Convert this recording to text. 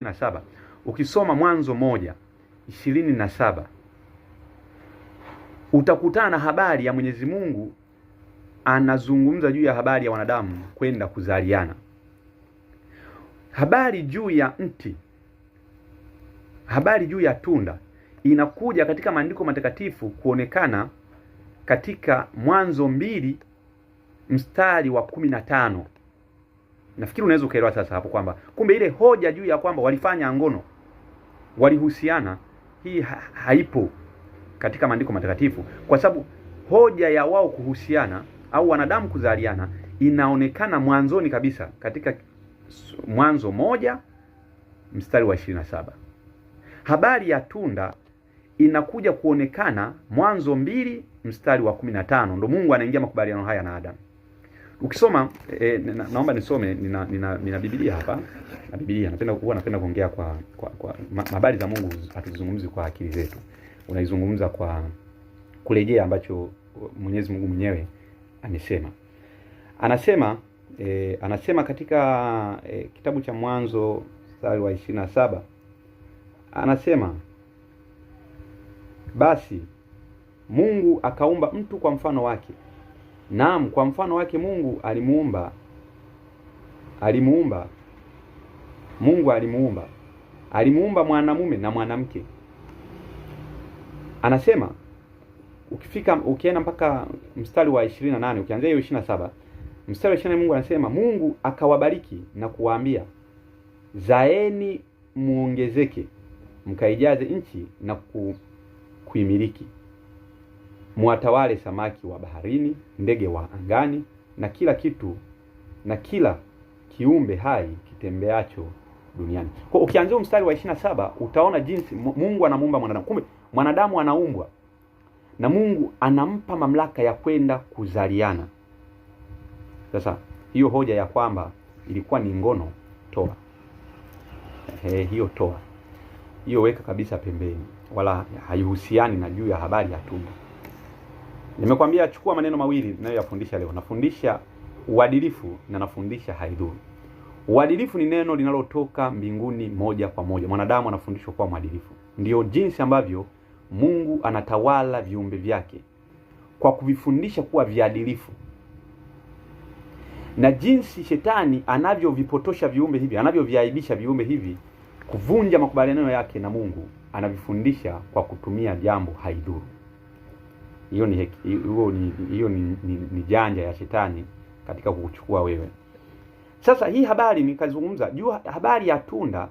27. Ukisoma Mwanzo 1:27 utakutana na habari ya Mwenyezi Mungu anazungumza juu ya habari ya wanadamu kwenda kuzaliana. Habari juu ya mti, habari juu ya tunda inakuja katika maandiko matakatifu kuonekana katika Mwanzo 2:15. Nafikiri unaweza ukaelewa sasa hapo kwamba kumbe ile hoja juu ya kwamba walifanya ngono, walihusiana, hii haipo katika maandiko matakatifu, kwa sababu hoja ya wao kuhusiana au wanadamu kuzaliana inaonekana mwanzoni kabisa katika Mwanzo 1:27. Habari ya tunda inakuja kuonekana Mwanzo 2:15. Ndio Mungu anaingia makubaliano haya na Adam. Ukisoma naomba nisome, nina Biblia hapa. Na Biblia napenda kuongea kwa habari za Mungu, hatuzungumzi kwa akili zetu. Unaizungumza kwa kurejea ambacho Mwenyezi Mungu mwenyewe amesema. Anasema katika kitabu cha Mwanzo mstari wa 27. Anasema, basi Mungu akaumba mtu kwa mfano wake. Naam, kwa mfano wake Mungu alimuumba. Mungu alimuumba mwanamume na mwanamke. Anasema ukienda mpaka mstari wa 28, ukianzia hiyo 27, mstari wa 28 Mungu anasema, Mungu akawabariki na kuwaambia, zaeni muongezeke, mkaijaze nchi na kuimiliki. Muwatawale samaki wa baharini, ndege wa angani, na kila kitu na kila kiumbe hai kitembeacho duniani. Kwa ukianzia mstari wa 27 utaona jinsi Mungu anamuumba mwanadamu. Kumbe mwanadamu anaumbwa na Mungu anampa mamlaka ya kwenda kuzaliana. Sasa hiyo hoja ya kwamba ilikuwa ni ngono, toa. Hiyo toa. Hiyo weka kabisa pembeni, wala haihusiani na juu ya habari ya tunda. Nimekwambia chukua maneno mawili ninayoyafundisha leo. Nafundisha uadilifu na nafundisha haidhuru. Uadilifu ni neno linalotoka mbinguni moja kwa moja. Mwanadamu anafundishwa kuwa mwadilifu. Ndio jinsi ambavyo Mungu anatawala viumbe vyake, kwa kuvifundisha kuwa viadilifu. Na jinsi shetani anavyovipotosha viumbe hivi, anavyoviaibisha viumbe hivi, kuvunja makubaliano yake na Mungu, anavifundisha kwa kutumia jambo haidhuru. Hiyo ni janja ya shetani katika kukuchukua wewe. Sasa hii habari nikazungumza juu habari ya tunda